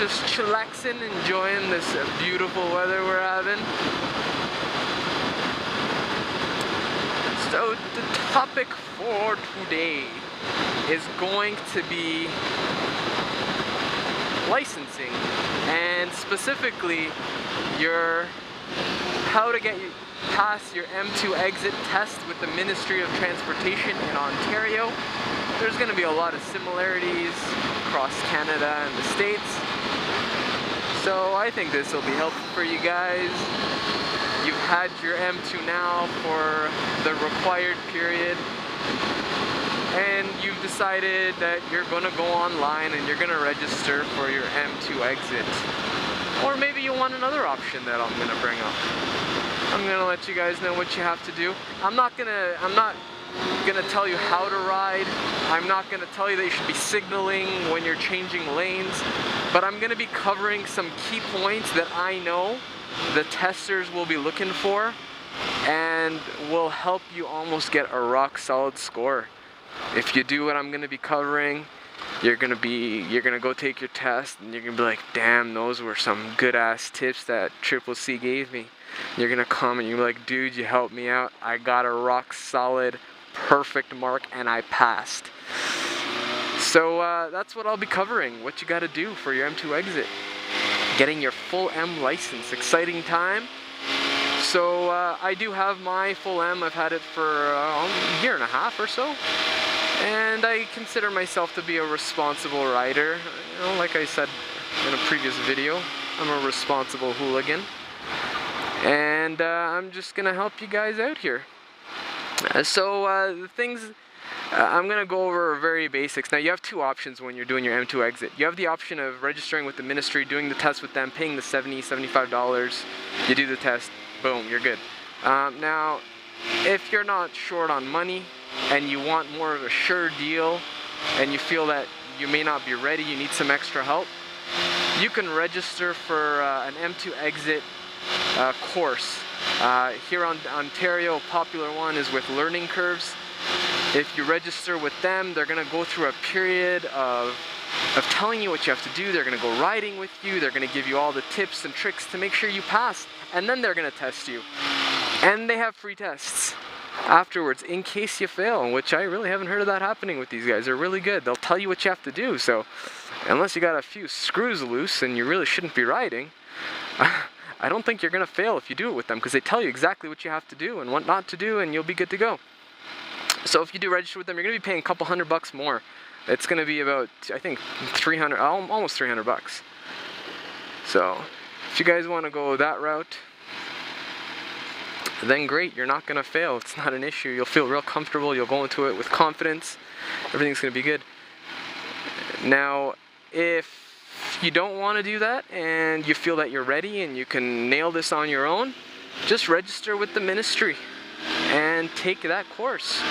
just chillaxing, enjoying this beautiful weather we're having. So the topic for today is going to be licensing, and specifically how to get past your M2 exit test with the Ministry of Transportation in Ontario. There's going to be a lot of similarities across Canada and the States, so I think this will be helpful for you guys. You've had your M2 now for the required period, and you've decided that you're going to go online and you're going to register for your M2 exit. Or maybe you want another option that I'm going to bring up. I'm going to let you guys know what you have to do. I'm not gonna tell you how to ride. I'm not going to tell you that you should be signaling when you're changing lanes, but I'm going to be covering some key points that I know the testers will be looking for, and will help you almost get a rock solid score. If you do what I'm going to be covering, you're gonna go take your test and you're gonna be like, damn, those were some good ass tips that Triple C gave me. You're gonna come and you're like, dude, you helped me out. I got a rock solid, perfect mark, and I passed. So that's what I'll be covering. What you gotta do for your M2 exit. Getting your full M license. Exciting time. So I do have my full M. I've had it for a year and a half or so. And I consider myself to be a responsible rider. You know, like I said in a previous video, I'm a responsible hooligan. And I'm just gonna help you guys out here. The things I'm gonna go over are very basics. Now you have two options when you're doing your M2 exit. You have the option of registering with the ministry, doing the test with them, paying the $75. You do the test, boom, you're good. Now, if you're not short on money and you want more of a sure deal and you feel that you may not be ready, you need some extra help, you can register for an M2 exit course. Here in Ontario, a popular one is with Learning Curves. If you register with them, they're going to go through a period of telling you what you have to do. They're going to go riding with you. They're going to give you all the tips and tricks to make sure you pass. And then they're going to test you. And they have free tests afterwards in case you fail, which I really haven't heard of that happening with these guys. They're really good. They'll tell you what you have to do. So unless you got a few screws loose and you really shouldn't be riding, I don't think you're going to fail if you do it with them, because they tell you exactly what you have to do and what not to do, and you'll be good to go. So if you do register with them, you're going to be paying a couple $100 more. It's going to be about, I think, almost $300. So if you guys want to go that route, then great, you're not going to fail. It's not an issue. You'll feel real comfortable. You'll go into it with confidence. Everything's going to be good. Now, if you don't want to do that and you feel that you're ready and you can nail this on your own, just register with the ministry and take that course.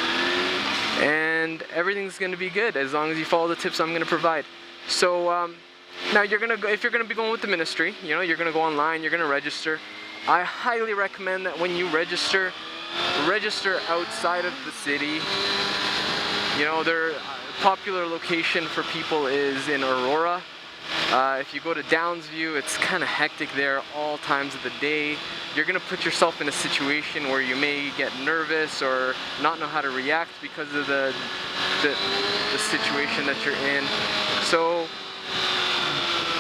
And everything's going to be good as long as you follow the tips I'm going to provide. So now if you're going to be going with the ministry, you know, you're going to go online, you're going to register. I highly recommend that when you register outside of the city. You know, their popular location for people is in Aurora. If you go to Downsview, it's kind of hectic there all times of the day. You're going to put yourself in a situation where you may get nervous or not know how to react because of the situation that you're in. So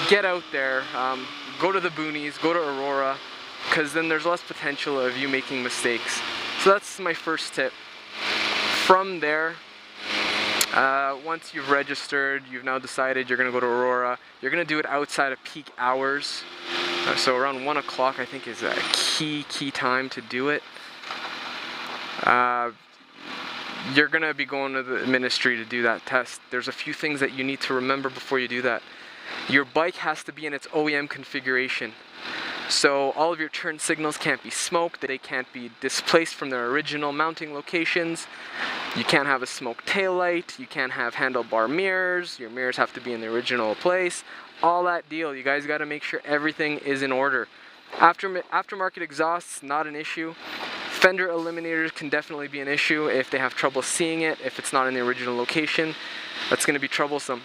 get out there, go to the boonies, go to Aurora, because then there's less potential of you making mistakes. So that's my first tip. From there, once you've registered, you've now decided you're going to go to Aurora, you're going to do it outside of peak hours. So around 1 o'clock I think is a key time to do it. You're going to be going to the ministry to do that test. There's a few things that you need to remember before you do that. Your bike has to be in its OEM configuration. So all of your turn signals can't be smoked, they can't be displaced from their original mounting locations. You can't have a smoked taillight, you can't have handlebar mirrors, your mirrors have to be in the original place. All that deal, you guys got to make sure everything is in order. Aftermarket exhausts, not an issue. Fender eliminators can definitely be an issue if they have trouble seeing it, if it's not in the original location. That's going to be troublesome.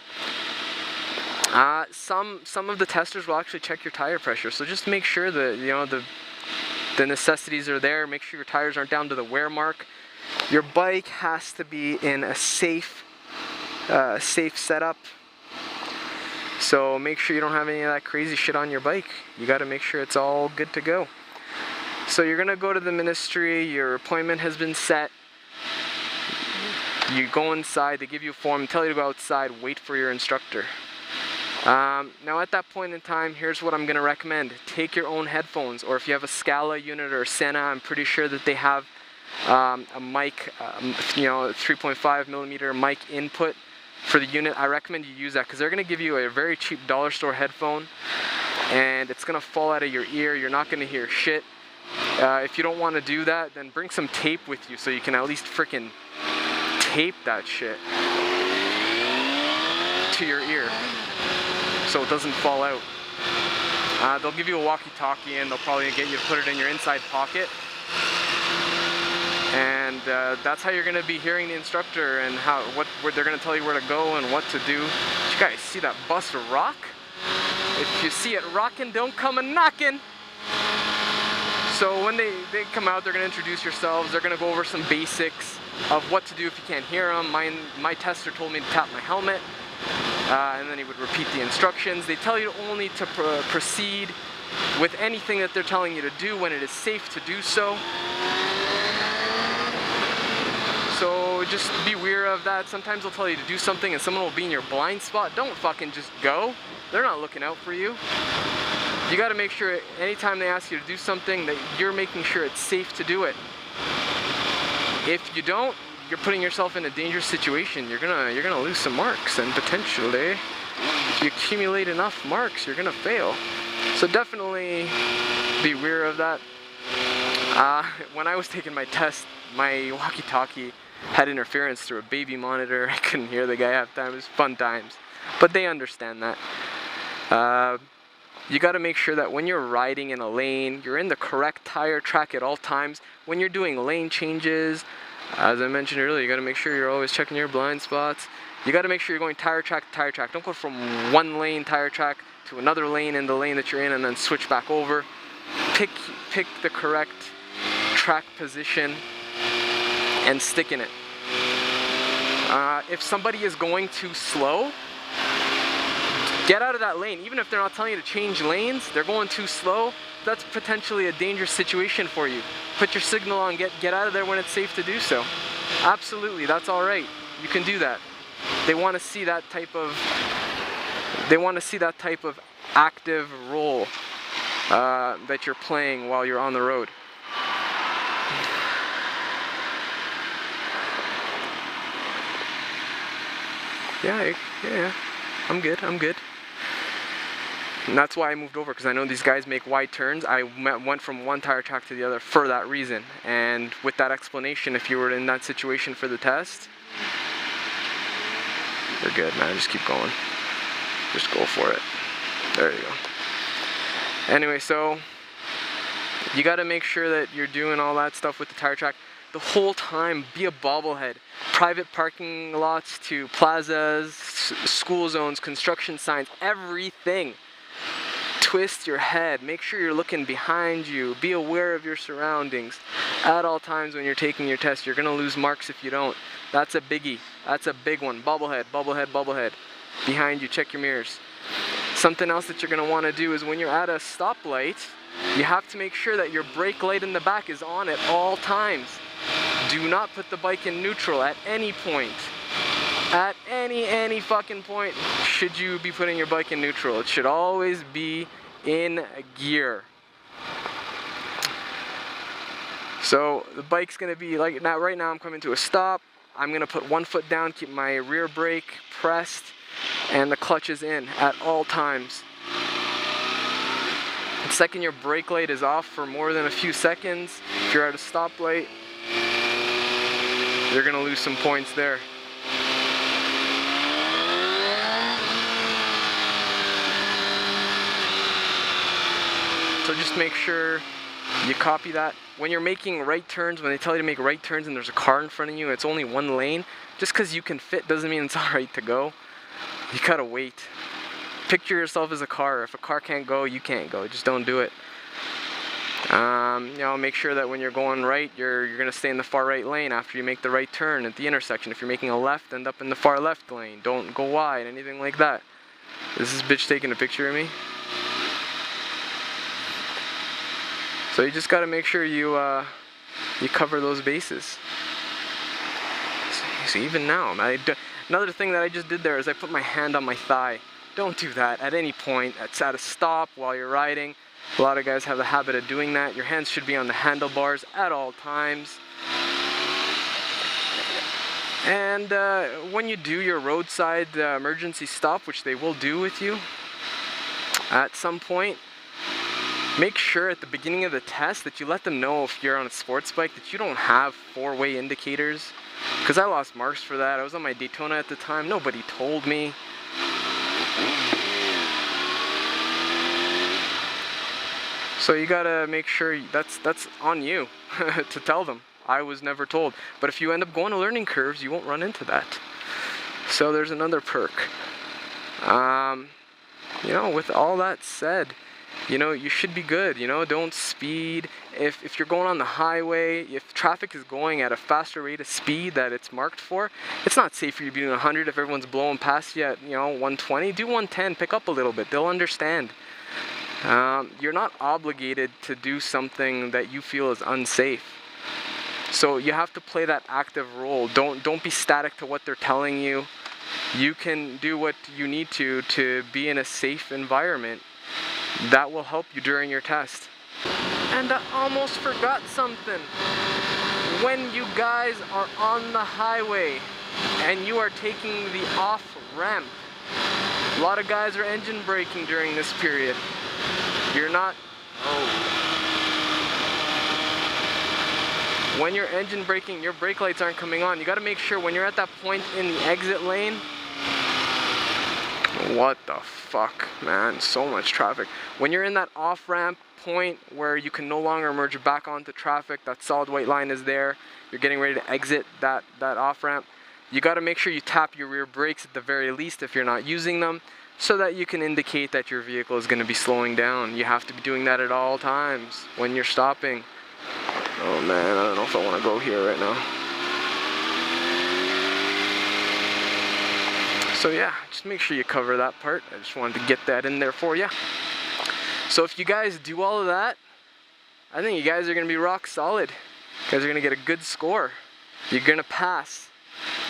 Some of the testers will actually check your tire pressure, so just make sure that, you know, the necessities are there. Make sure your tires aren't down to the wear mark. Your bike has to be in a safe setup. So make sure you don't have any of that crazy shit on your bike. You got to make sure it's all good to go. So you're gonna go to the ministry. Your appointment has been set. You go inside. They give you a form, tell you to go outside, wait for your instructor. Now at that point in time, here's what I'm going to recommend. Take your own headphones, or if you have a Scala unit or a Sena, I'm pretty sure that they have a mic, you know, 3.5 millimeter mic input for the unit. I recommend you use that because they're going to give you a very cheap dollar store headphone, and it's going to fall out of your ear. You're not going to hear shit. If you don't want to do that, then bring some tape with you so you can at least freaking tape that shit to your ear so it doesn't fall out. They'll give you a walkie-talkie, and they'll probably get you to put it in your inside pocket. And that's how you're going to be hearing the instructor and where they're going to tell you where to go and what to do. Did you guys see that bus rock? If you see it rocking, don't come a knocking. So when they come out, they're going to introduce yourselves. They're going to go over some basics of what to do if you can't hear them. My tester told me to tap my helmet, and then he would repeat the instructions. They tell you only to proceed with anything that they're telling you to do when it is safe to do so. So just be aware of that. Sometimes they'll tell you to do something and someone will be in your blind spot. Don't fucking just go. They're not looking out for you. You got to make sure anytime they ask you to do something that you're making sure it's safe to do it. If you don't, you're putting yourself in a dangerous situation. You're gonna lose some marks, and potentially, if you accumulate enough marks, you're gonna fail. So definitely be aware of that. When I was taking my test, my walkie-talkie had interference through a baby monitor. I couldn't hear the guy half the time. It was fun times, but they understand that. You got to make sure that when you're riding in a lane, you're in the correct tire track at all times. When you're doing lane changes, as I mentioned earlier, you got to make sure you're always checking your blind spots. You got to make sure you're going tire track to tire track. Don't go from one lane tire track to another lane in the lane that you're in and then switch back over. Pick the correct track position and stick in it. If somebody is going too slow, get out of that lane. Even if they're not telling you to change lanes, they're going too slow, that's potentially a dangerous situation for you. Put your signal on, get out of there when it's safe to do so. Absolutely, that's all right. You can do that. They want to see that type of active role that you're playing while you're on the road. Yeah, I'm good. And that's why I moved over, because I know these guys make wide turns. I went from one tire track to the other for that reason. And with that explanation, if you were in that situation for the test, you're good, man. Just keep going. Just go for it. There you go. Anyway, so you got to make sure that you're doing all that stuff with the tire track the whole time. Be a bobblehead. Private parking lots to plazas, school zones, construction signs, everything. Twist your head. Make sure you're looking behind you. Be aware of your surroundings at all times when you're taking your test. You're gonna lose marks if you don't. That's a biggie. That's a big one. Bobblehead. Behind you, check your mirrors. Something else that you're gonna want to do is when you're at a stoplight, you have to make sure that your brake light in the back is on at all times. Do not put the bike in neutral at any point. At any fucking point should you be putting your bike in neutral. It should always be in gear. So the bike's gonna be like, right now I'm coming to a stop. I'm gonna put one foot down, keep my rear brake pressed, and the clutch is in at all times. The second your brake light is off for more than a few seconds, if you're at a stoplight, you're gonna lose some points there. So just make sure you copy that. When you're making right turns, when they tell you to make right turns and there's a car in front of you, it's only one lane, just because you can fit doesn't mean it's alright to go. You gotta wait. picture yourself as a car. If a car can't go, you can't go. Just don't do it. You know, make sure that when you're going right, you're gonna stay in the far right lane after you make the right turn at the intersection. If you're making a left, end up in the far left lane. Don't go wide, anything like that. Is this bitch taking a picture of me? So you just gotta make sure you cover those bases. So even now, another thing that I just did there is I put my hand on my thigh. Don't do that at any point. It's at a stop while you're riding. A lot of guys have the habit of doing that. Your hands should be on the handlebars at all times. And when you do your roadside emergency stop, which they will do with you at some point, make sure at the beginning of the test that you let them know if you're on a sports bike that you don't have four-way indicators. Because I lost marks for that. I was on my Daytona at the time. Nobody told me. So you gotta make sure that's on you to tell them. I was never told. But if you end up going to learning curves, you won't run into that. So there's another perk. You know, with all that said, you know, you should be good. You know, don't speed. If you're going on the highway, if traffic is going at a faster rate of speed that it's marked for, it's not safe for you to be doing 100 if everyone's blowing past you at, you know, 120. Do 110, pick up a little bit. They'll understand. You're not obligated to do something that you feel is unsafe. So you have to play that active role. Don't be static to what they're telling you. You can do what you need to be in a safe environment. That will help you during your test. And I almost forgot something. When you guys are on the highway and you are taking the off ramp, a lot of guys are engine braking during this period. You're not. When you're engine braking, your brake lights aren't coming on. You got to make sure when you're at that point in the exit lane. What the fuck, man? So much traffic. When you're in that off-ramp point where you can no longer merge back onto traffic, that solid white line is there, you're getting ready to exit that off-ramp, you got to make sure you tap your rear brakes at the very least if you're not using them, so that you can indicate that your vehicle is going to be slowing down. You have to be doing that at all times when you're stopping. Oh man, I don't know if I want to go here right now. So yeah, just make sure you cover that part. I just wanted to get that in there for you. So if you guys do all of that, I think you guys are going to be rock solid. You guys are going to get a good score. You're going to pass.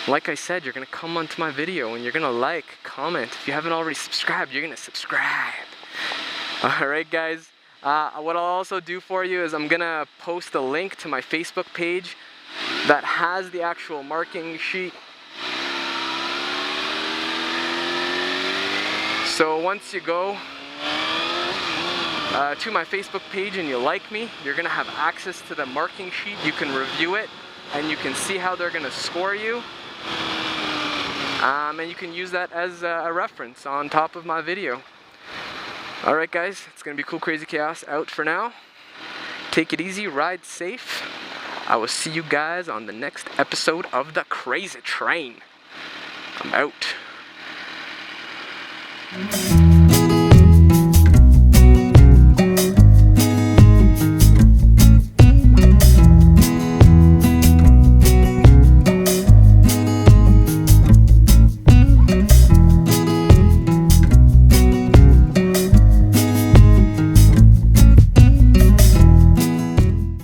Like I said, you're going to come onto my video and you're going to like, comment. If you haven't already subscribed, you're going to subscribe. Alright guys, what I'll also do for you is I'm going to post a link to my Facebook page that has the actual marking sheet. So once you go to my Facebook page and you like me, you're going to have access to the marking sheet. You can review it and you can see how they're going to score you. And you can use that as a reference on top of my video. Alright guys, it's going to be Cool Crazy Chaos out for now. Take it easy, ride safe. I will see you guys on the next episode of The Crazy Train. I'm out.